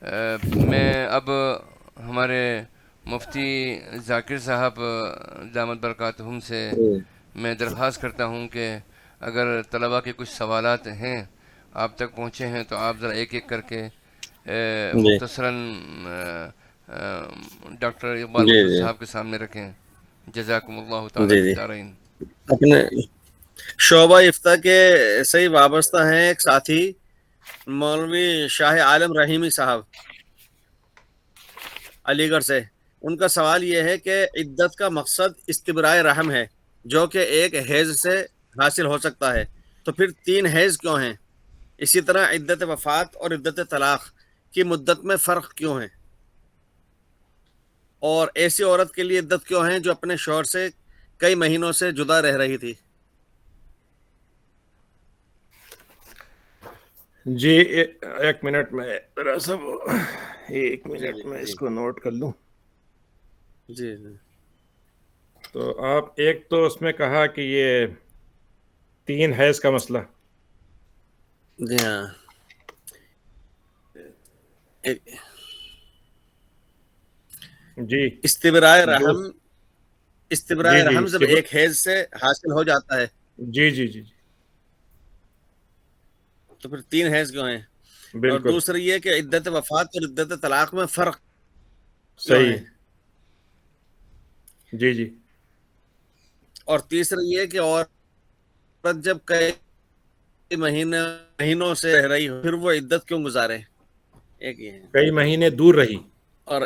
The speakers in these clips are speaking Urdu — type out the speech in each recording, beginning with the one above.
میں اب ہمارے مفتی ذاکر صاحب دامت برکاتہم سے جی میں درخواست کرتا ہوں کہ اگر طلباء کے کچھ سوالات ہیں آپ تک پہنچے ہیں تو آپ ذرا ایک ایک کر کے جی مختصراً ڈاکٹر اقبال جی مسعود جی صاحب کے سامنے رکھیں. جزاکم اللہ تعالیٰ جی فی جی الدارین. اپنے شعبہ افتاء کے سے ہی وابستہ ہیں ایک ساتھی مولوی شاہ عالم رحیمی صاحب علی گڑھ سے. ان کا سوال یہ ہے کہ عدت کا مقصد استبراء رحم ہے جو کہ ایک حیض سے حاصل ہو سکتا ہے، تو پھر 3 حیض کیوں ہیں؟ اسی طرح عدت وفات اور عدت طلاق کی مدت میں فرق کیوں ہے؟ اور ایسی عورت کے لیے عدت کیوں ہیں جو اپنے شوہر سے کئی مہینوں سے جدا رہ رہی تھی؟ جی ایک منٹ میں ذرا سا ایک جی جی منٹ میں اس جی کو نوٹ کر لوں. جی جی تو آپ ایک تو اس میں کہا کہ یہ 3 حیض کا مسئلہ. جی ہاں. جی استبراء رحم، دوست استبراء جی جی رحم جب ایک حیض سے حاصل ہو جاتا ہے جی جی جی جی تو پھر 3 حیض کیوں ہیں؟ اور بالکل دوسری یہ کہ عدت وفات اور عدت طلاق میں فرق کیوں صحیح. ہے؟ جی جی اور تیسری یہ کہ عورت جب کئی مہینوں سے رہ رہی ہو پھر وہ عدت کیوں گزارے؟ ایک یہ ہے. کئی مہینے دور رہی. اور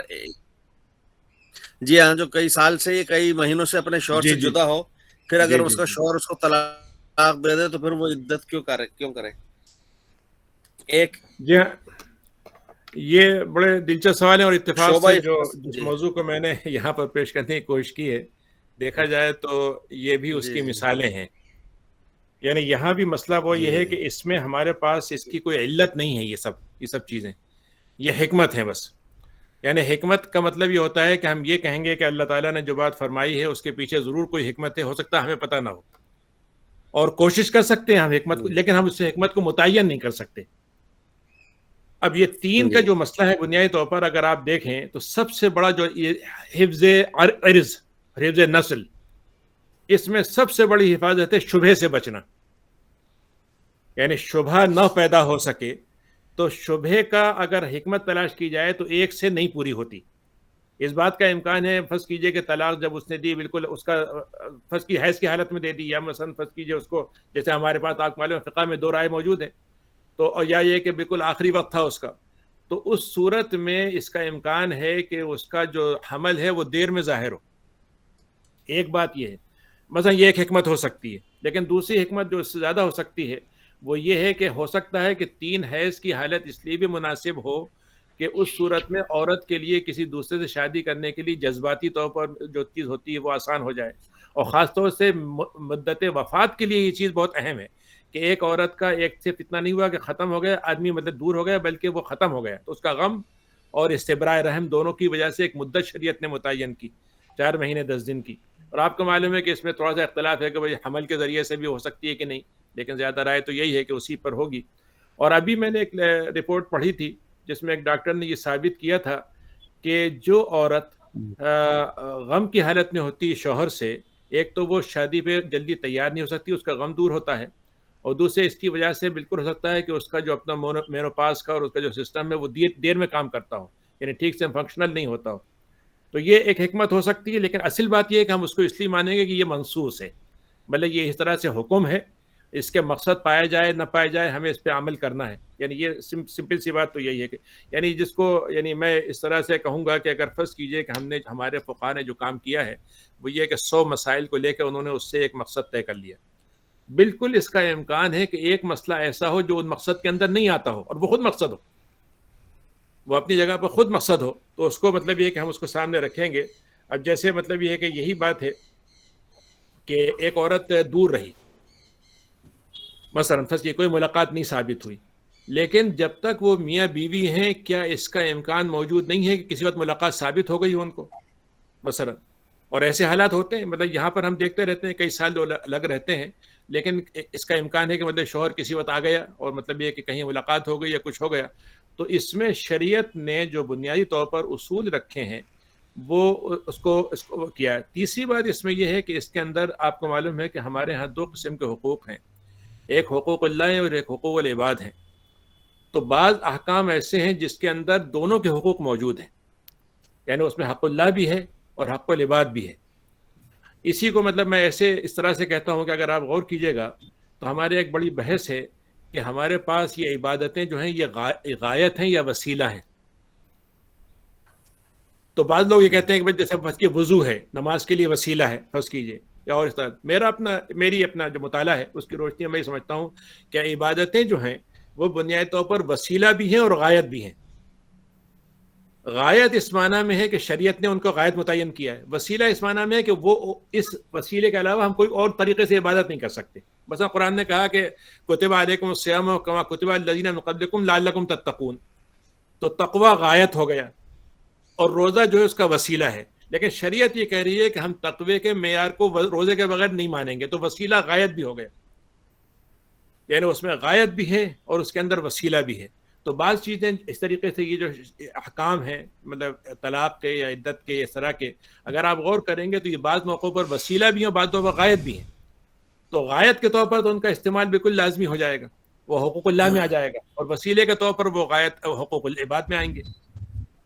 جی ہاں، جو کئی سال سے کئی مہینوں سے اپنے شوہر جی سے جی جدا ہو، پھر اگر جی اس جی کا جی شوہر اس کو طلاق دے دے تو پھر وہ عدت کیوں کرے؟ ایک جی ہاں. یہ بڑے دلچسپ سوال ہیں اور اتفاق شعبہ سے جو جس جی موضوع کو میں نے یہاں پر پیش کرنے کی کوشش کی ہے، دیکھا جائے تو یہ بھی اس جی کی جی مثالیں ہیں. یعنی یہاں بھی مسئلہ وہ یہ جی ہے کہ اس میں ہمارے پاس اس کی کوئی علت نہیں ہے. یہ سب چیزیں یہ حکمت ہیں بس. یعنی حکمت کا مطلب یہ ہوتا ہے کہ ہم یہ کہیں گے کہ اللہ تعالیٰ نے جو بات فرمائی ہے اس کے پیچھے ضرور کوئی حکمت ہے، ہو سکتا ہے ہمیں پتہ نہ ہو، اور کوشش کر سکتے ہیں ہم حکمت کو، لیکن ہم اس سے حکمت کو متعین نہیں کر سکتے. اب یہ 3 کا جی جو مسئلہ ہے بنیادی طور پر اگر آپ دیکھیں تو سب سے بڑا جو یہ حفظ عرض، حفظ نسل، اس میں سب سے بڑی حفاظت ہے شبہ سے بچنا. یعنی شبہ نہ پیدا ہو سکے. تو شبہ کا اگر حکمت تلاش کی جائے تو ایک سے نہیں پوری ہوتی. اس بات کا امکان ہے، فرض کیجئے کہ طلاق جب اس نے دی بالکل اس کا فرض کی حیض کی حالت میں دے دی، یا مثلا فرض کیجئے اس کو، جیسے ہمارے پاس آپ معلوم فقہ میں 2 رائے موجود ہیں، تو یا یہ کہ بالکل آخری وقت تھا اس کا، تو اس صورت میں اس کا امکان ہے کہ اس کا جو حمل ہے وہ دیر میں ظاہر ہو. ایک بات یہ ہے، مثلا یہ ایک حکمت ہو سکتی ہے. لیکن دوسری حکمت جو اس سے زیادہ ہو سکتی ہے وہ یہ ہے کہ ہو سکتا ہے کہ 3 حیض کی حالت اس لیے بھی مناسب ہو کہ اس صورت میں عورت کے لیے کسی دوسرے سے شادی کرنے کے لیے جذباتی طور پر جو چیز ہوتی ہے وہ آسان ہو جائے. اور خاص طور سے مدت وفات کے لیے یہ چیز بہت اہم ہے کہ ایک عورت کا ایک صرف اتنا نہیں ہوا کہ ختم ہو گیا آدمی، مطلب دور ہو گیا، بلکہ وہ ختم ہو گیا، تو اس کا غم اور استبراء رحم دونوں کی وجہ سے ایک مدت شریعت نے متعین کی، 4 مہینے 10 دن کی. اور آپ کو معلوم ہے کہ اس میں تھوڑا سا اختلاف ہے کہ بھائی حمل کے ذریعے سے بھی ہو سکتی ہے کہ نہیں، لیکن زیادہ رائے تو یہی ہے کہ اسی پر ہوگی. اور ابھی میں نے ایک رپورٹ پڑھی تھی جس میں ایک ڈاکٹر نے یہ ثابت کیا تھا کہ جو عورت غم کی حالت میں ہوتی ہے شوہر سے، ایک تو وہ شادی پہ جلدی تیار نہیں ہو سکتی، اس کا غم دور ہوتا ہے، اور دوسرے اس کی وجہ سے بالکل ہو سکتا ہے کہ اس کا جو اپنا مینوپاز کا اور اس کا جو سسٹم ہے وہ دیر میں کام کرتا ہو، یعنی ٹھیک سے فنکشنل نہیں ہوتا ہو. تو یہ ایک حکمت ہو سکتی ہے، لیکن اصل بات یہ ہے کہ ہم اس کو اس لیے مانیں گے کہ یہ منصوص ہے، مطلب یہ اس طرح سے حکم ہے، اس کے مقصد پایا جائے نہ پایا جائے ہمیں اس پہ عمل کرنا ہے. یعنی یہ سمپل سی بات تو یہی ہے کہ یعنی جس کو، یعنی میں اس طرح سے کہوں گا کہ اگر فرض کیجئے کہ ہمارے فقہاء نے جو کام کیا ہے وہ یہ کہ 100 مسائل کو لے کے انہوں نے اس سے ایک مقصد طے کر لیا. بالکل اس کا امکان ہے کہ ایک مسئلہ ایسا ہو جو ان مقصد کے اندر نہیں آتا ہو اور وہ خود مقصد ہو، وہ اپنی جگہ پر خود مقصد ہو، تو اس کو مطلب یہ کہ ہم اس کو سامنے رکھیں گے. اب جیسے مطلب یہ ہے کہ یہی بات ہے کہ ایک عورت دور رہی، مثلا فرض کی کوئی ملاقات نہیں ثابت ہوئی، لیکن جب تک وہ میاں بیوی ہیں کیا اس کا امکان موجود نہیں ہے کہ کسی وقت ملاقات ثابت ہو گئی ہو ان کو مثلا؟ اور ایسے حالات ہوتے ہیں، مطلب یہاں پر ہم دیکھتے رہتے ہیں کئی سال جو الگ رہتے ہیں، لیکن اس کا امکان ہے کہ مطلب شوہر کسی وقت آ گیا اور مطلب یہ کہ کہیں ملاقات ہو گئی یا کچھ ہو گیا، تو اس میں شریعت نے جو بنیادی طور پر اصول رکھے ہیں وہ اس کو کیا ہے. تیسری بات اس میں یہ ہے کہ اس کے اندر آپ کو معلوم ہے کہ ہمارے ہاں 2 قسم کے حقوق ہیں، ایک حقوق اللہ ہے اور ایک حقوق العباد ہیں. تو بعض احکام ایسے ہیں جس کے اندر دونوں کے حقوق موجود ہیں، یعنی اس میں حق اللہ بھی ہے اور حق العباد بھی ہے. اسی کو مطلب میں اس طرح سے کہتا ہوں کہ اگر آپ غور کیجئے گا تو ہمارے ایک بڑی بحث ہے کہ ہمارے پاس یہ عبادتیں جو ہیں یہ غایت ہیں یا وسیلہ ہیں. تو بعض لوگ یہ کہتے ہیں کہ بھائی جیسے بس کی وضو ہے نماز کے لیے وسیلہ ہے فرض کیجئے، یا اور اس طرح میری اپنا جو مطالعہ ہے اس کی روشنی میں میں سمجھتا ہوں کہ عبادتیں جو ہیں وہ بنیادی طور پر وسیلہ بھی ہیں اور غایت بھی ہیں. غایت اس معنی میں ہے کہ شریعت نے ان کو غایت متعین کیا ہے، وسیلہ اس معنی میں ہے کہ وہ اس وسیلے کے علاوہ ہم کوئی اور طریقے سے عبادت نہیں کر سکتے. مثلا قرآن نے کہا کہ کتب علیکم الصیام کما کتب علی الذین من قبلکم لعلکم تتقون، تو تقوی غایت ہو گیا اور روزہ جو ہے اس کا وسیلہ ہے. لیکن شریعت یہ کہہ رہی ہے کہ ہم تقوی کے معیار کو روزے کے بغیر نہیں مانیں گے، تو وسیلہ غایت بھی ہو گیا، یعنی اس میں غایت بھی ہے اور اس کے اندر وسیلہ بھی ہے. تو بعض چیزیں اس طریقے سے یہ جو احکام ہیں مطلب طلاق کے یا عدت کے اس طرح کے، اگر آپ غور کریں گے تو یہ بعض موقعوں پر وسیلہ بھی ہیں اور بعض موقعوں پر غایت بھی ہیں. تو غایت کے طور پر تو ان کا استعمال بالکل لازمی ہو جائے گا، وہ حقوق اللہ میں آ جائے گا، اور وسیلے کے طور پر وہ غایت حقوق العباد میں آئیں گے.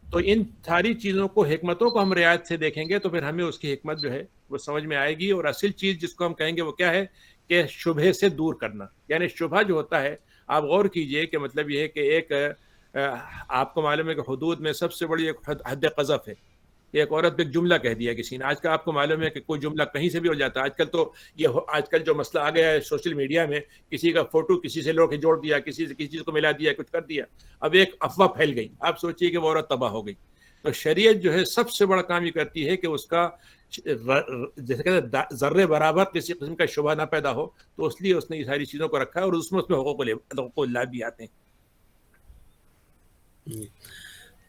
تو ان ساری چیزوں کو حکمتوں کو ہم رعایت سے دیکھیں گے تو پھر ہمیں اس کی حکمت جو ہے وہ سمجھ میں آئے گی. اور اصل چیز جس کو ہم کہیں گے وہ کیا ہے کہ شبہے سے دور کرنا. یعنی شبہ جو ہوتا ہے آپ غور کیجئے کہ مطلب یہ ہے کہ ایک آپ کو معلوم ہے کہ حدود میں سب سے بڑی ایک حد قذف ہے. ایک عورت پہ ایک جملہ کہہ دیا کسی نے، آج کل آپ کو معلوم ہے کہ کوئی جملہ کہیں سے بھی ہو جاتا ہے. آج کل جو مسئلہ آ گیا ہے سوشل میڈیا میں، کسی کا فوٹو کسی سے لوگ جوڑ دیا، کسی سے کسی چیز کو ملا دیا، کچھ کر دیا، اب ایک افواہ پھیل گئی، آپ سوچیے کہ وہ عورت تباہ ہو گئی. تو شریعت جو ہے سب سے بڑا کام یہ کرتی ہے کہ اس کا جیسے کہتے ہیں ذرے برابر کسی قسم کا شبہ نہ پیدا ہو، تو اس لیے اس نے یہ ساری چیزوں کو رکھا ہے، اور اس میں حقوق اللہ بھی آتے ہیں.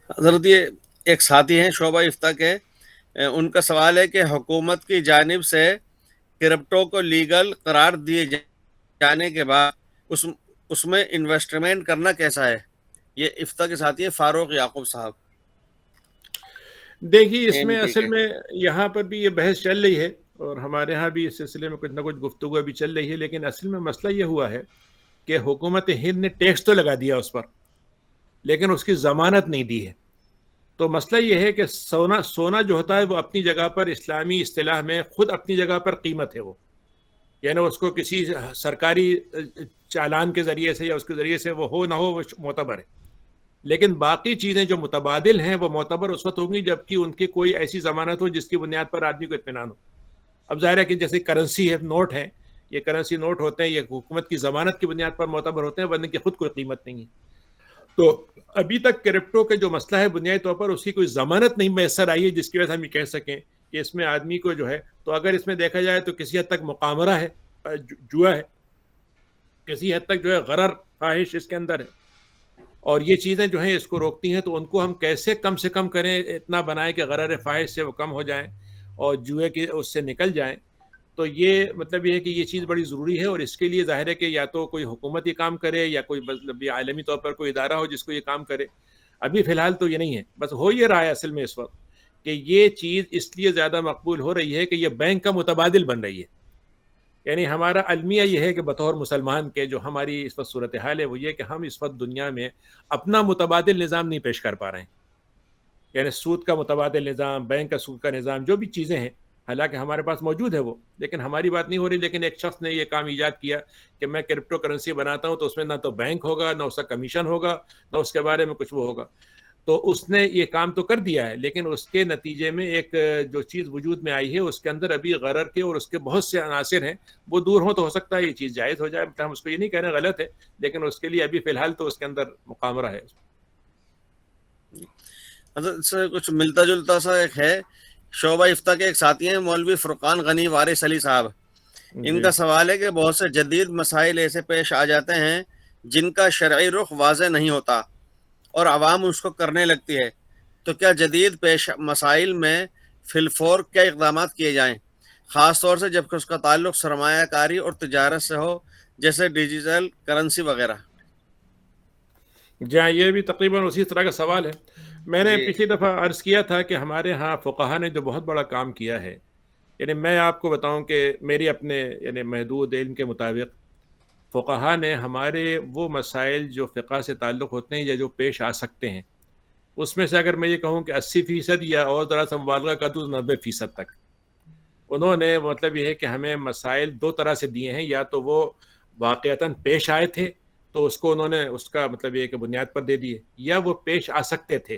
حضرت یہ ایک ساتھی ہیں شعبہ افتاء کے، ان کا سوال ہے کہ حکومت کی جانب سے کرپٹو کو لیگل قرار دیے جانے کے بعد اس میں انویسٹمنٹ کرنا کیسا ہے؟ یہ افتاء کے ساتھی ہیں فاروق یعقوب صاحب. دیکھیے اس میں اصل میں یہاں پر بھی یہ بحث چل رہی ہے اور ہمارے ہاں بھی اس سلسلے میں کچھ نہ کچھ گفتگو ابھی چل رہی ہے، لیکن اصل میں مسئلہ یہ ہوا ہے کہ حکومت ہند نے ٹیکس تو لگا دیا اس پر، لیکن اس کی ضمانت نہیں دی ہے. تو مسئلہ یہ ہے کہ سونا جو ہوتا ہے وہ اپنی جگہ پر اسلامی اصطلاح میں خود اپنی جگہ پر قیمت ہے، وہ یعنی اس کو کسی سرکاری چالان کے ذریعے سے یا اس کے ذریعے سے وہ ہو نہ ہو وہ معتبر ہے. لیکن باقی چیزیں جو متبادل ہیں وہ معتبر اس وقت ہوں گی جبکہ ان کی کوئی ایسی ضمانت ہو جس کی بنیاد پر آدمی کو اطمینان ہو. اب ظاہر ہے کہ جیسے کرنسی ہے، نوٹ ہیں، یہ کرنسی نوٹ ہوتے ہیں، یہ حکومت کی ضمانت کی بنیاد پر معتبر ہوتے ہیں، ورنہ کی خود کوئی قیمت نہیں ہے. تو ابھی تک کرپٹو کے جو مسئلہ ہے بنیادی طور پر اس کی کوئی ضمانت نہیں میسر آئی ہے جس کی وجہ سے ہم یہ کہہ سکیں کہ اس میں آدمی کو جو ہے، تو اگر اس میں دیکھا جائے تو کسی حد تک مقامرہ ہے، جوا ہے، کسی حد تک جو ہے غرر فاحش اس کے اندر ہے، اور یہ چیزیں جو ہیں اس کو روکتی ہیں. تو ان کو ہم کیسے کم سے کم کریں، اتنا بنائیں کہ غرر فاحش سے وہ کم ہو جائیں اور جوئے کے اس سے نکل جائیں. تو یہ مطلب یہ ہے کہ یہ چیز بڑی ضروری ہے، اور اس کے لیے ظاہر ہے کہ یا تو کوئی حکومت یہ کام کرے یا کوئی مطلب عالمی طور پر کوئی ادارہ ہو جس کو یہ کام کرے. ابھی فی الحال تو یہ نہیں ہے، بس ہو یہ رہا ہے اصل میں اس وقت کہ یہ چیز اس لیے زیادہ مقبول ہو رہی ہے کہ یہ بینک کا متبادل بن رہی ہے. یعنی ہمارا المیہ یہ ہے کہ بطور مسلمان کے جو ہماری اس وقت صورتحال ہے وہ یہ کہ ہم اس وقت دنیا میں اپنا متبادل نظام نہیں پیش کر پا رہے ہیں. یعنی سود کا متبادل نظام، بینک کا سود کا نظام، جو بھی چیزیں ہیں حالانکہ ہمارے پاس موجود ہے وہ، لیکن ہماری بات نہیں ہو رہی. لیکن ایک شخص نے یہ کام ایجاد کیا کہ میں کرپٹو کرنسی بناتا ہوں تو اس میں نہ تو بینک ہوگا، نہ اس کا کمیشن ہوگا، نہ اس کے بارے میں کچھ وہ ہوگا. تو اس نے یہ کام تو کر دیا ہے، لیکن اس کے نتیجے میں ایک جو چیز وجود میں آئی ہے اس کے اندر ابھی غرر کے اور اس کے بہت سے عناصر ہیں، وہ دور ہوں تو ہو سکتا ہے یہ چیز جائز ہو جائے. ہم اس کو یہ نہیں کہہ رہے غلط ہے، لیکن اس کے لیے ابھی فی الحال تو اس کے اندر مقامرہ ہے. کچھ ملتا جلتا سا ایک ہے، شعبہ افتاء کے ایک ساتھی ہیں مولوی فرقان غنی وارث علی صاحب. ان کا سوال ہے کہ بہت سے جدید مسائل ایسے پیش آ جاتے ہیں جن کا شرعی رخ واضح نہیں ہوتا اور عوام اس کو کرنے لگتی ہے، تو کیا جدید پیش مسائل میں فی الفور کیا اقدامات کیے جائیں، خاص طور سے جب کہ اس کا تعلق سرمایہ کاری اور تجارت سے ہو، جیسے ڈیجیٹل کرنسی وغیرہ؟ جی ہاں، یہ بھی تقریباً اسی طرح کا سوال ہے. میں نے جی پچھلی دفعہ عرض کیا تھا کہ ہمارے ہاں فقہا نے جو بہت بڑا کام کیا ہے، یعنی میں آپ کو بتاؤں کہ میری اپنے یعنی محدود علم کے مطابق فقہا نے ہمارے وہ مسائل جو فقہ سے تعلق ہوتے ہیں یا جو پیش آ سکتے ہیں، اس میں سے اگر میں یہ کہوں کہ 80% یا اور ذرا سا مبالغہ کر دوں 90% تک انہوں نے مطلب یہ ہے کہ ہمیں مسائل دو طرح سے دیے ہیں. یا تو وہ واقعتاً پیش آئے تھے تو اس کو انہوں نے اس کا مطلب یہ کہ بنیاد پر دے دیے، یا وہ پیش آ سکتے تھے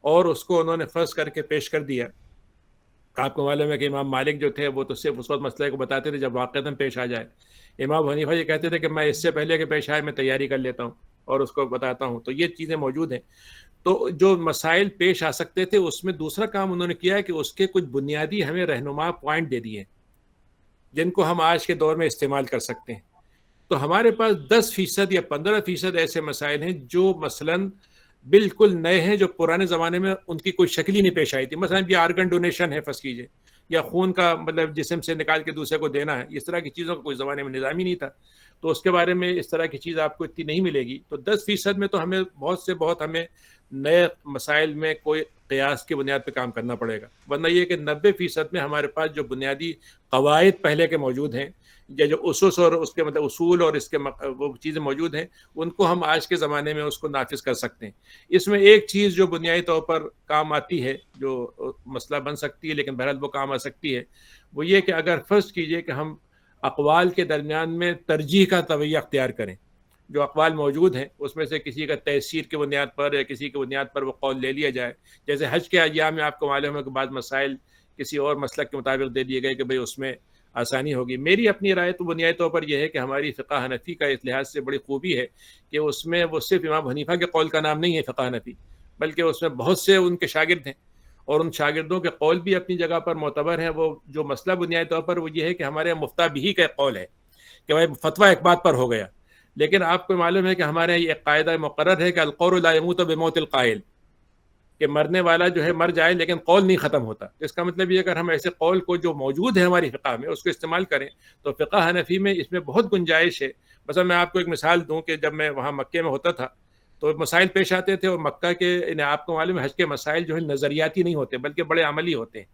اور اس کو انہوں نے فرض کر کے پیش کر دیا. آپ کو معلوم ہے کہ امام مالک جو تھے وہ تو صرف اس وقت مسئلے کو بتاتے تھے جب واقعتاً پیش آ جائے. امام حنیفہ یہ کہتے تھے کہ میں اس سے پہلے کہ پیش آئے میں تیاری کر لیتا ہوں اور اس کو بتاتا ہوں. تو یہ چیزیں موجود ہیں. تو جو مسائل پیش آ سکتے تھے اس میں دوسرا کام انہوں نے کیا ہے کہ اس کے کچھ بنیادی ہمیں رہنما پوائنٹ دے دیے جن کو ہم آج کے دور میں استعمال کر سکتے ہیں. تو ہمارے پاس 10% یا 15% ایسے مسائل ہیں جو مثلاً بالکل نئے ہیں، جو پرانے زمانے میں ان کی کوئی شکل ہی نہیں پیش آئی تھی. مثلا یہ آرگن ڈونیشن ہے فرض کیجئے، یا خون کا مطلب جسم سے نکال کے دوسرے کو دینا ہے، اس طرح کی چیزوں کا کوئی زمانے میں نظام ہی نہیں تھا. تو اس کے بارے میں اس طرح کی چیز آپ کو اتنی نہیں ملے گی. تو 10% میں تو ہمیں بہت ہمیں نئے مسائل میں کوئی قیاس کی بنیاد پہ کام کرنا پڑے گا. ورنہ یہ کہ 90% میں ہمارے پاس جو بنیادی قواعد پہلے کے موجود ہیں، یا جو اسس اور اس کے مطلب اصول اور اس کے وہ چیزیں موجود ہیں، ان کو ہم آج کے زمانے میں اس کو نافذ کر سکتے ہیں. اس میں ایک چیز جو بنیادی طور پر کام آتی ہے، جو مسئلہ بن سکتی ہے لیکن بہرحال وہ کام آ سکتی ہے، وہ یہ کہ اگر فرض کیجئے کہ ہم اقوال کے درمیان میں ترجیح کا طویہ اختیار کریں. جو اقوال موجود ہیں اس میں سے کسی کا تیسیر کی بنیاد پر یا کسی کی بنیاد پر وہ قول لے لیا جائے. جیسے حج کے ایام میں آپ کو معلوم ہے کہ بعض مسائل کسی اور مسلک کے مطابق دے دیے گئے کہ بھئی اس میں آسانی ہوگی. میری اپنی رائے تو بنیادی طور پر یہ ہے کہ ہماری فقہ حنفی کا اس لحاظ سے بڑی خوبی ہے کہ اس میں وہ صرف امام حنیفہ کے قول کا نام نہیں ہے فقہ حنفی، بلکہ اس میں بہت سے ان کے شاگرد ہیں، اور ان شاگردوں کے قول بھی اپنی جگہ پر معتبر ہیں. وہ جو مسئلہ بنیادی طور پر وہ یہ ہے کہ ہمارے مفتیٰ بھی کا قول ہے کہ بھائی فتویٰ ایک بات پر ہو گیا، لیکن آپ کو معلوم ہے کہ ہمارے یہاں یہ ایک قاعدہ مقرر ہے کہ القول لا يموت بموت القائل، کہ مرنے والا جو ہے مر جائے لیکن قول نہیں ختم ہوتا. اس کا مطلب یہ اگر ہم ایسے قول کو جو موجود ہے ہماری فقہ میں اس کو استعمال کریں تو فقہ حنفی میں اس میں بہت گنجائش ہے. مثلا میں آپ کو ایک مثال دوں کہ جب میں وہاں مکے میں ہوتا تھا تو مسائل پیش آتے تھے، اور مکہ کے آپ کو معلوم ہے حج کے مسائل جو ہے نظریاتی نہیں ہوتے بلکہ بڑے عملی ہوتے ہیں.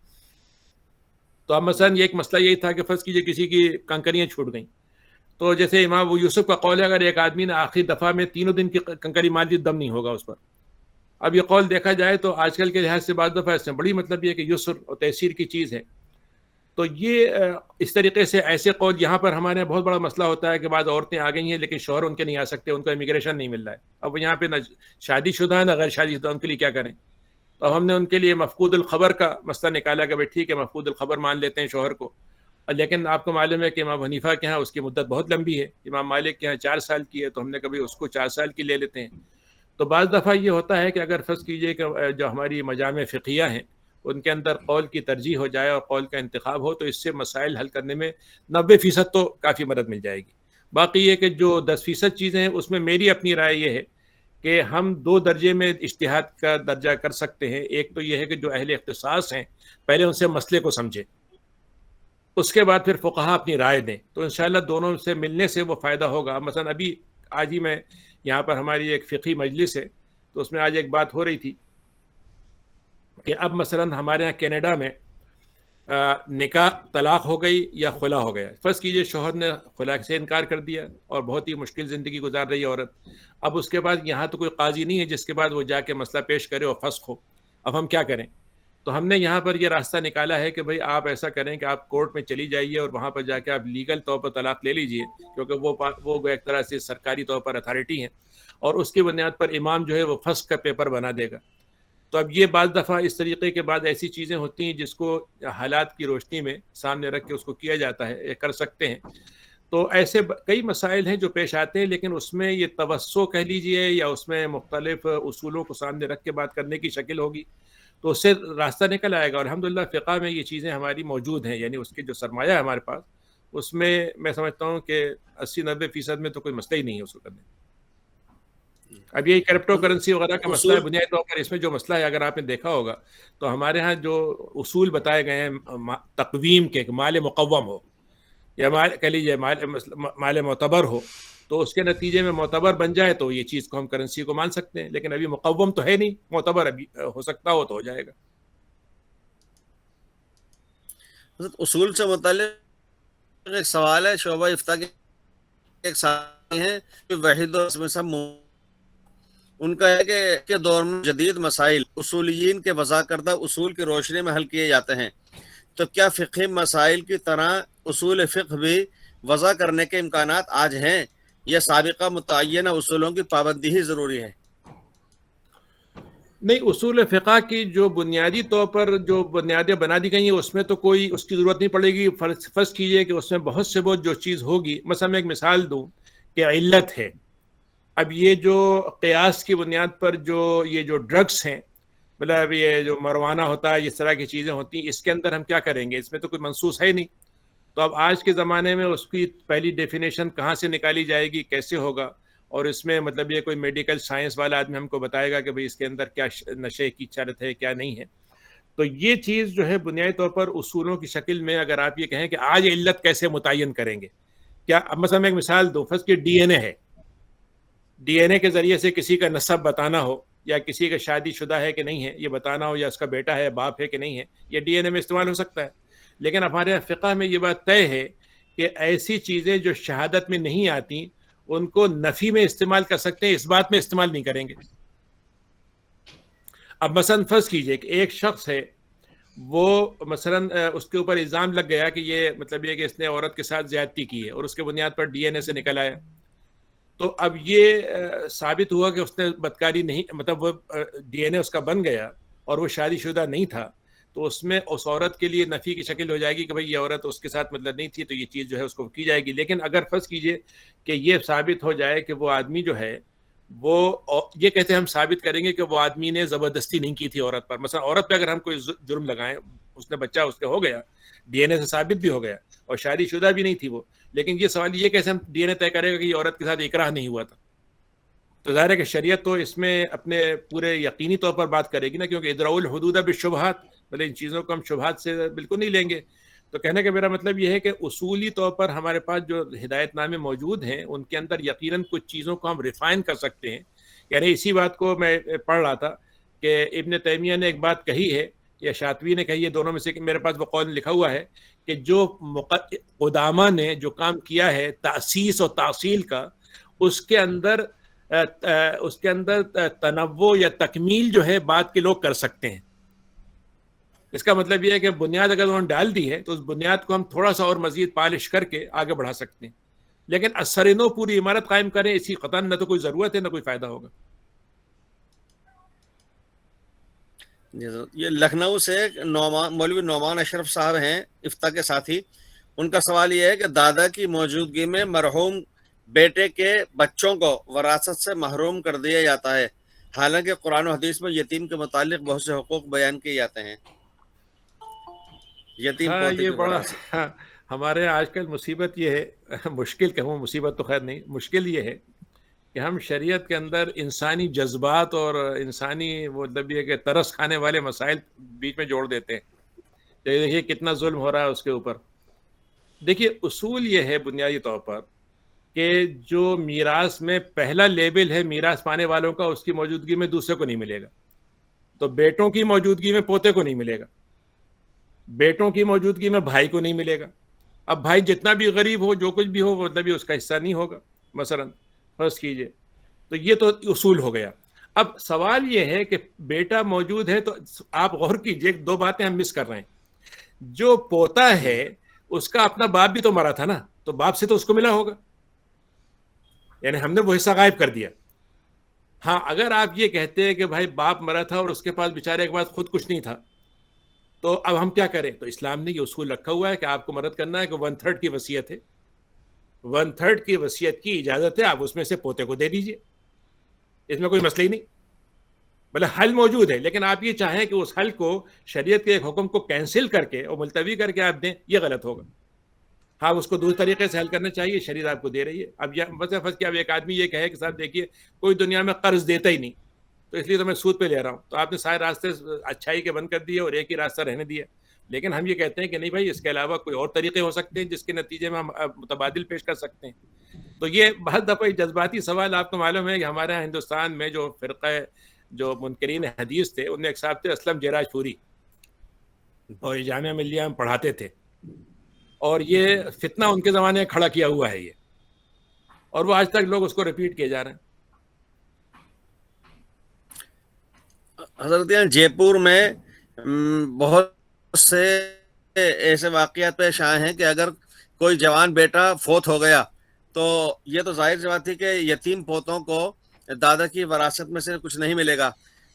تو اب مثلا یہ ایک مسئلہ یہی تھا کہ فرض کیجئے کسی کی کنکریاں چھوٹ گئیں، تو جیسے امام ابو یوسف کا قول ہے اگر ایک آدمی نے آخری دفعہ میں 3 دن کی کنکری مار دی دم نہیں ہوگا اس پر. اب یہ قول دیکھا جائے تو آج کل کے لحاظ سے بعض دفعہ اس میں بڑی مطلب یہ کہ یسر اور تیسیر کی چیز ہے. تو یہ اس طریقے سے ایسے قول یہاں پر ہمارے بہت بڑا مسئلہ ہوتا ہے کہ بعض عورتیں آ گئی ہیں لیکن شوہر ان کے نہیں آ سکتے، ان کو امیگریشن نہیں مل رہا ہے. اب یہاں پہ نہ شادی شدہ ہے نہ غیر شادی شدہ، ان کے لیے کیا کریں؟ تو اب ہم نے ان کے لیے مفقود الخبر کا مسئلہ نکالا کہ بھائی ٹھیک ہے مفقود الخبر مان لیتے ہیں شوہر کو. لیکن آپ کو معلوم ہے کہ امام حنیفہ کے ہاں اس کی مدت بہت لمبی ہے، امام مالک کے ہاں 4 سال کی ہے، تو ہم نے کبھی اس کو 4 سال کی لے لیتے ہیں. تو بعض دفعہ یہ ہوتا ہے کہ اگر فرض کیجئے کہ جو ہماری مجامع فقہیہ ہیں ان کے اندر قول کی ترجیح ہو جائے اور قول کا انتخاب ہو تو اس سے مسائل حل کرنے میں 90% تو کافی مدد مل جائے گی. باقی یہ کہ جو 10% چیزیں ہیں اس میں میری اپنی رائے یہ ہے کہ ہم 2 درجے میں اجتہاد کا درجہ کر سکتے ہیں. ایک تو یہ ہے کہ جو اہل اختصاص ہیں پہلے ان سے مسئلے کو سمجھیں، اس کے بعد پھر فقہا اپنی رائے دیں، تو انشاءاللہ دونوں سے ملنے سے وہ فائدہ ہوگا. مثلا ابھی آج ہی میں یہاں پر ہماری ایک فقہی مجلس ہے تو اس میں آج ایک بات ہو رہی تھی کہ اب مثلا ہمارے یہاں کینیڈا میں نکاح طلاق ہو گئی یا خلا ہو گیا. فرض کیجئے شوہر نے خلا سے انکار کر دیا اور بہت ہی مشکل زندگی گزار رہی ہے عورت. اب اس کے بعد یہاں تو کوئی قاضی نہیں ہے جس کے بعد وہ جا کے مسئلہ پیش کرے اور فسخ ہو. اب ہم کیا کریں؟ تو ہم نے یہاں پر یہ راستہ نکالا ہے کہ بھئی آپ ایسا کریں کہ آپ کورٹ میں چلی جائیے اور وہاں پر جا کے آپ لیگل طور پر طلاق لے لیجئے، کیونکہ وہ ایک طرح سے سرکاری طور پر اتھارٹی ہیں، اور اس کی بنیاد پر امام جو ہے وہ فسخ کا پیپر بنا دے گا. تو اب یہ بعض دفعہ اس طریقے کے بعد ایسی چیزیں ہوتی ہیں جس کو حالات کی روشنی میں سامنے رکھ کے اس کو کیا جاتا ہے، یہ کر سکتے ہیں. تو ایسے کئی مسائل ہیں جو پیش آتے ہیں، لیکن اس میں یہ توسع کہہ لیجئے یا اس میں مختلف اصولوں کو سامنے رکھ کے بات کرنے کی شکل ہوگی تو اس سے راستہ نکل آئے گا. اور الحمدللہ فقہ میں یہ چیزیں ہماری موجود ہیں، یعنی اس کی جو سرمایہ ہے ہمارے پاس اس میں میں سمجھتا ہوں کہ 80-90% میں تو کوئی مسئلہ ہی نہیں ہے اس کو کرنے. اب یہ کرپٹو کرنسی وغیرہ کا مسئلہ ہے، بنیادی طور پر اس میں جو مسئلہ ہے اگر آپ نے دیکھا ہوگا تو ہمارے ہاں جو اصول بتائے گئے ہیں تقویم کے، مال مقوم ہو یا مال کہہ لیجیے مال معتبر ہو، تو اس کے نتیجے میں معتبر بن جائے تو یہ چیز کو ہم کرنسی کو مان سکتے ہیں، لیکن ابھی مقوم تو ہے نہیں، معتبر ابھی ہو سکتا ہو تو ہو جائے گا. اصول سے متعلق ایک سوال ہے، شعبہ افتاء کے ایک ساتھی ہیں وحید اور میں سب ان کا ہے کہ دور میں جدید مسائل اصولیین کے وضع کردہ اصول کی روشنی میں حل کیے جاتے ہیں، تو کیا فقہی مسائل کی طرح اصول فقہ بھی وضع کرنے کے امکانات آج ہیں یا سابقہ متعینہ اصولوں کی پابندی ہی ضروری ہے؟ نہیں، اصول فقہ کی جو بنیادی طور پر جو بنیادیں بنا دی گئی ہیں اس میں تو کوئی اس کی ضرورت نہیں پڑے گی. فرض کیجئے کہ اس میں بہت سے بہت جو چیز ہوگی، مثلا میں ایک مثال دوں کہ علت ہے. اب یہ جو قیاس کی بنیاد پر یہ جو ڈرگس ہیں، مطلب یہ جو مروانہ ہوتا ہے، اس طرح کی چیزیں ہوتی ہیں، اس کے اندر ہم کیا کریں گے؟ اس میں تو کوئی منصوص ہے نہیں. تو اب آج کے زمانے میں اس کی پہلی ڈیفینیشن کہاں سے نکالی جائے گی، کیسے ہوگا؟ اور اس میں مطلب یہ کوئی میڈیکل سائنس والا آدمی ہم کو بتائے گا کہ بھئی اس کے اندر کیا نشے کی چلت ہے، کیا نہیں ہے. تو یہ چیز جو ہے بنیادی طور پر اصولوں کی شکل میں اگر آپ یہ کہیں کہ آج علت کیسے متعین کریں گے، کیا اب مثلا میں ایک مثال دوں، فرض کہ ڈی این اے ہے، ڈی این اے کے ذریعے سے کسی کا نسب بتانا ہو، یا کسی کا شادی شدہ ہے کہ نہیں ہے یہ بتانا ہو، یا اس کا بیٹا ہے، باپ ہے کہ نہیں ہے، یہ ڈی این اے میں استعمال ہو سکتا ہے. لیکن ہمارے فقہ میں یہ بات طے ہے کہ ایسی چیزیں جو شہادت میں نہیں آتی ان کو نفی میں استعمال کر سکتے ہیں، اس بات میں استعمال نہیں کریں گے. اب مثلا فرض کیجئے کہ ایک شخص ہے، وہ مثلا اس کے اوپر الزام لگ گیا کہ یہ مطلب یہ کہ اس نے عورت کے ساتھ زیادتی کی ہے، اور اس کے بنیاد پر ڈی این اے سے نکل آیا. تو اب یہ ثابت ہوا کہ اس نے بدکاری نہیں، مطلب وہ ڈی این اے اس کا بن گیا اور وہ شادی شدہ نہیں تھا، تو اس میں اس عورت کے لیے نفی کی شکل ہو جائے گی کہ بھئی یہ عورت اس کے ساتھ مطلب نہیں تھی، تو یہ چیز جو ہے اس کو کی جائے گی. لیکن اگر فرض کیجئے کہ یہ ثابت ہو جائے کہ وہ آدمی جو ہے وہ یہ کہتے ہیں ہم ثابت کریں گے کہ وہ آدمی نے زبردستی نہیں کی تھی عورت پر. مثلا عورت پہ اگر ہم کوئی جرم لگائیں، اس نے بچہ اس کے ہو گیا، ڈی این اے سے ثابت بھی ہو گیا اور شادی شدہ بھی نہیں تھی وہ، لیکن یہ سوال یہ کیسے ہم ڈی این اے طے کرے گا کہ یہ عورت کے ساتھ اکراہ نہیں ہوا تھا؟ تو ظاہر ہے کہ شریعت تو اس میں اپنے پورے یقینی طور پر بات کرے گی نا، کیونکہ ادرأ الحدود بالشبہات، مطلب ان چیزوں کو ہم شبہات سے بالکل نہیں لیں گے. تو کہنے کا میرا مطلب یہ ہے کہ اصولی طور پر ہمارے پاس جو ہدایت نامے موجود ہیں ان کے اندر یقیناً کچھ چیزوں کو ہم ریفائن کر سکتے ہیں. یعنی اسی بات کو میں پڑھ رہا تھا کہ ابن تیمیہ نے ایک بات کہی ہے یا شاطبی نے کہی ہے، دونوں میں سے میرے پاس وہ قول لکھا ہوا ہے کہ جو قدامہ نے جو کام کیا ہے تأسیس اور تعصیل کا، اس کے اندر تنوع یا تکمیل جو ہے بات کے لوگ کر سکتے ہیں. اس کا مطلب یہ ہے کہ بنیاد اگر انہوں نے ڈال دی ہے تو اس بنیاد کو ہم تھوڑا سا اور مزید پالش کر کے آگے بڑھا سکتے ہیں. لیکن اثر نو پوری عمارت قائم کریں اسی قطعاً نہ تو کوئی ضرورت ہے نہ کوئی فائدہ ہوگا. یہ لکھنؤ سے مولوی نعمان اشرف صاحب ہیں افتاء کے ساتھی. ان کا سوال یہ ہے کہ دادا کی موجودگی میں مرحوم بیٹے کے بچوں کو وراثت سے محروم کر دیا جاتا ہے، حالانکہ قرآن و حدیث میں یتیم کے متعلق بہت سے حقوق بیان کیے جاتے ہیں. یتیم ہاں پوتے یہ کی بڑا وراثت. ہمارے آج کل مصیبت یہ ہے، مشکل کہوں، مصیبت تو خیر نہیں، مشکل یہ ہے کہ ہم شریعت کے اندر انسانی جذبات اور انسانی وہ دبیے کے ترس کھانے والے مسائل بیچ میں جوڑ دیتے ہیں. دیکھیے کتنا ظلم ہو رہا ہے اس کے اوپر. دیکھیے اصول یہ ہے بنیادی طور پر کہ جو میراث میں پہلا لیبل ہے میراث پانے والوں کا، اس کی موجودگی میں دوسرے کو نہیں ملے گا. تو بیٹوں کی موجودگی میں پوتے کو نہیں ملے گا، بیٹوں کی موجودگی میں بھائی کو نہیں ملے گا. اب بھائی جتنا بھی غریب ہو، جو کچھ بھی ہو، مطلب اس کا حصہ نہیں ہوگا مثلا فرض کیجئے. تو یہ تو اصول ہو گیا. اب سوال یہ ہے کہ بیٹا موجود ہے تو آپ غور کیجئے دو باتیں ہم مس کر رہے ہیں. جو پوتا ہے اس کا اپنا باپ بھی تو مرا تھا نا، تو باپ سے تو اس کو ملا ہوگا، یعنی ہم نے وہ حصہ غائب کر دیا. ہاں اگر آپ یہ کہتے ہیں کہ بھائی باپ مرا تھا اور اس کے پاس بیچارے کے بعد خود کچھ نہیں تھا، تو اب ہم کیا کریں؟ تو اسلام نے یہ اصول رکھا ہوا ہے کہ آپ کو مدد کرنا ہے کہ 1/3 کی وصیت ہے، 1/3 کی وصیت کی اجازت ہے، آپ اس میں سے پوتے کو دے دیجئے، اس میں کوئی مسئلہ ہی نہیں. بلکہ حل موجود ہے، لیکن آپ یہ چاہیں کہ اس حل کو شریعت کے ایک حکم کو کینسل کر کے اور ملتوی کر کے آپ دیں، یہ غلط ہوگا. ہاں اس کو دوسرے طریقے سے حل کرنا چاہیے، شریعت آپ کو دے رہی ہے. اب فرض کیا اب ایک آدمی یہ کہے کہ صاحب دیکھیے کوئی دنیا میں قرض دیتا ہی نہیں، تو اس لیے تو میں سود پہ لے رہا ہوں. تو آپ نے سارے راستے اچھائی کے بند کر دیے اور ایک ہی راستہ رہنے دیا. لیکن ہم یہ کہتے ہیں کہ نہیں بھائی، اس کے علاوہ کوئی اور طریقے ہو سکتے ہیں جس کے نتیجے میں ہم متبادل پیش کر سکتے ہیں. تو یہ بہت دفعہ جذباتی سوال آپ کو معلوم ہے کہ ہمارے یہاں ہندوستان میں جو فرقہ جو منکرین حدیث تھے ان میں ایک صاحب تھے اسلم جراج پوری، اور یہ جامعہ ملیہ میں پڑھاتے تھے، اور یہ فتنہ ان کے زمانے میں کھڑا کیا ہوا ہے یہ، اور وہ آج تک لوگ اس کو ریپیٹ کیے جا رہے ہیں۔ حضرت یہاں جے پور میں بہت سے ایسے واقعات پیش آئے ہیں کہ اگر کوئی جوان بیٹا فوت ہو گیا تو یہ تو ظاہر سی بات تھی کہ یتیم پوتوں کو دادا کی وراثت میں سے کچھ نہیں ملے گا،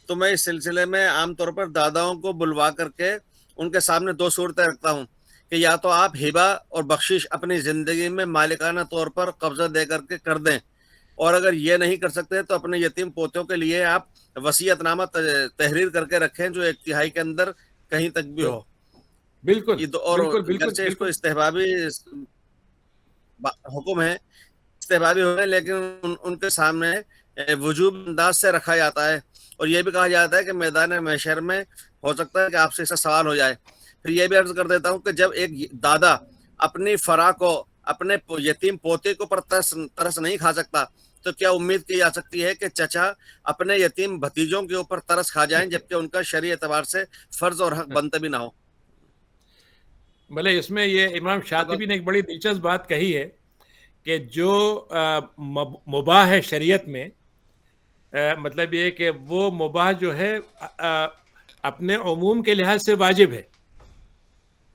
تو میں اس سلسلے میں عام طور پر داداؤں کو بلوا کر کے ان کے سامنے دو صورتیں رکھتا ہوں کہ یا تو آپ ہبہ اور بخشش اپنی زندگی میں مالکانہ طور پر قبضہ دے کر کے کر دیں، اور اگر یہ نہیں کر سکتے تو اپنے یتیم پوتوں کے لیے آپ وصیت نامہ تحریر کر کے رکھیں جو ایک تہائی کے اندر کہیں تک بھی ہو۔ بالکل اور بالکل بالکل گرچہ اس کو بالکل استحبابی حکم ہے، استحبابی ہو ہے، لیکن ان کے سامنے وجوب انداز سے رکھا جاتا ہے، اور یہ بھی کہا جاتا ہے کہ میدان محشر میں ہو سکتا ہے کہ آپ سے اس کا سوال ہو جائے۔ پھر یہ بھی عرض کر دیتا ہوں کہ جب ایک دادا اپنی فرا کو اپنے یتیم پوتے کو پر ترس نہیں کھا سکتا تو کیا امید کی جا سکتی ہے کہ چچا اپنے یتیم بھتیجوں کے اوپر ترس کھا جائیں جبکہ ان کا شرعی اعتبار سے فرض اور حق بنتے بھی نہ ہو۔ بھلے اس میں یہ امام شاطبی نے ایک بڑی دلچسپ بات کہی ہے کہ جو مباح ہے شریعت میں، مطلب یہ کہ وہ مباح جو ہے اپنے عموم کے لحاظ سے واجب ہے،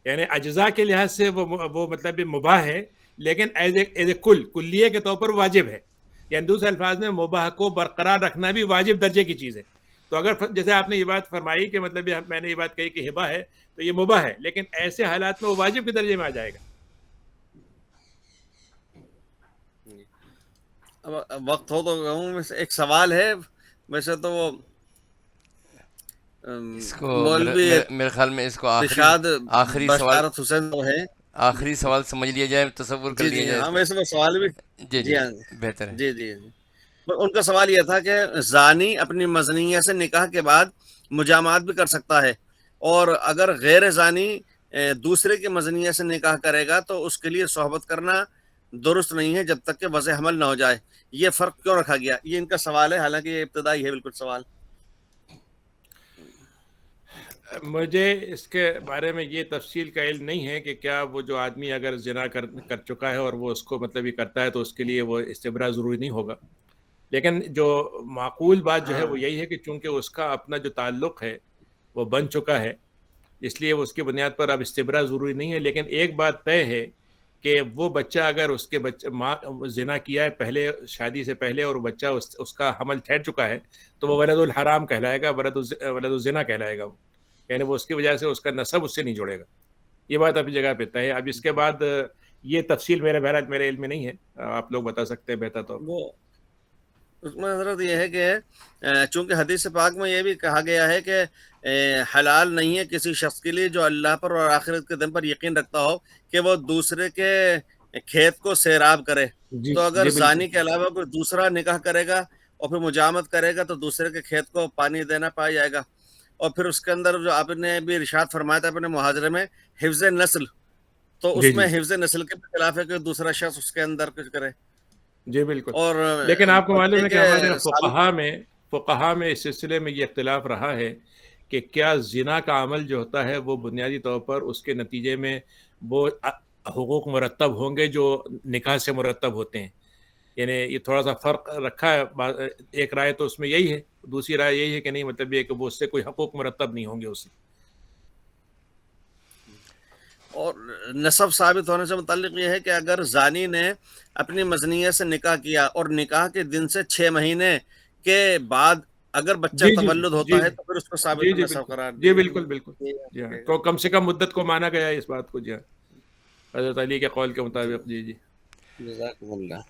یعنی اجزاء کے لحاظ سے وہ مطلب یہ مباح ہے، لیکن ایز اے کلیے کے طور پر واجب ہے، یعنی دوسرے الفاظ میں مباح کو برقرار رکھنا بھی واجب درجے کی چیز ہے۔ تو اگر جیسے آپ نے یہ بات فرمائی کہ مطلب میں نے یہ بات کہی کہ ہبہ ہے تو یہ مباح ہے، لیکن ایسے حالات میں وہ واجب کے درجے میں آ جائے گا۔ اب وقت ہو تو کہوں ایک سوال ہے، ویسے تو وہ اس کو مولوی میرے خیال میں اس کو رشاد آخری سوال بشارت حسین ہے، آخری سوال سمجھ لیا جائے، تصور کر جی لیا جی جائے ہاں، اس کو۔ ویسے وہ سوال بھی جی جی ہاں بہتر ہے۔ جی جی ان کا سوال یہ تھا کہ زانی اپنی مزنیہ سے نکاح کے بعد مجامعات بھی کر سکتا ہے، اور اگر غیر زانی دوسرے کی مزنیہ سے نکاح کرے گا تو اس کے لیے صحبت کرنا درست نہیں ہے جب تک کہ وضع حمل نہ ہو جائے، یہ فرق کیوں رکھا گیا؟ یہ ان کا سوال ہے، حالانکہ یہ ابتدائی ہے بالکل سوال۔ مجھے اس کے بارے میں یہ تفصیل کا علم نہیں ہے کہ کیا وہ جو آدمی اگر زنا کر چکا ہے اور وہ اس کو مطلب یہ کرتا ہے تو اس کے لیے وہ استبراء ضروری نہیں ہوگا، لیکن جو معقول بات جو ہے وہ یہی ہے کہ چونکہ اس کا اپنا جو تعلق ہے وہ بن چکا ہے، اس لیے وہ اس کی بنیاد پر اب استبراء ضروری نہیں ہے۔ لیکن ایک بات طے ہے کہ وہ بچہ اگر اس کے ماں زنا کیا ہے پہلے شادی سے پہلے اور بچہ اس کا حمل ٹھہر چکا ہے تو وہ ولد الحرام کہلائے گا، ولد الزنا کہلائے گا، یعنی وہ اس کی وجہ سے اس کا نسب اس سے نہیں جڑے گا۔ یہ بات اپنی جگہ پہ طے ہے۔ اب اس کے بعد یہ تفصیل میرے علم میں نہیں ہے، آپ لوگ بتا سکتے ہیں بہتر طور۔ وہ اس میں حضرت یہ ہے کہ چونکہ حدیث پاک میں یہ بھی کہا گیا ہے کہ حلال نہیں ہے کسی شخص کے لیے جو اللہ پر اور آخرت کے دن پر یقین رکھتا ہو کہ وہ دوسرے کے کھیت کو سیراب کرے، جی تو اگر جی زانی بالکل کے علاوہ کوئی دوسرا نکاح کرے گا اور پھر مجامت کرے گا تو دوسرے کے کھیت کو پانی دینا پایا جائے گا، اور پھر اس کے اندر جو آپ نے بھی ارشاد فرمایا تھا اپنے محاضرے میں حفظ نسل، تو جی اس میں جی حفظ نسل کے خلاف ہے کہ دوسرا شخص اس کے اندر کچھ کرے۔ جی بالکل، اور لیکن آپ کو معلوم ہے کہ ہمارے ثابت فقہا میں اس سلسلے میں یہ اختلاف رہا ہے کہ کیا زنا کا عمل جو ہوتا ہے وہ بنیادی طور پر اس کے نتیجے میں وہ حقوق مرتب ہوں گے جو نکاح سے مرتب ہوتے ہیں، یعنی یہ تھوڑا سا فرق رکھا ہے۔ ایک رائے تو اس میں یہی ہے، دوسری رائے یہی ہے کہ نہیں، مطلب یہ کہ وہ اس سے کوئی حقوق مرتب نہیں ہوں گے اس سے۔ اور نسب ثابت ہونے سے متعلق یہ ہے کہ اگر زانی نے اپنی مزنیہ سے نکاح کیا اور نکاح کے دن سے 6 مہینے کے بعد اگر بچہ جی جی تولد جی ہوتا ہے تو پھر اس کو جی ثابت جی نسب بالکل، قرار جی دیا بالکل بالکل، جی ہاں، تو کم سے کم مدت کو مانا گیا ہے اس بات کو، جی ہاں، حضرت علی کے قول کے مطابق۔ جی جی جزاکم اللہ۔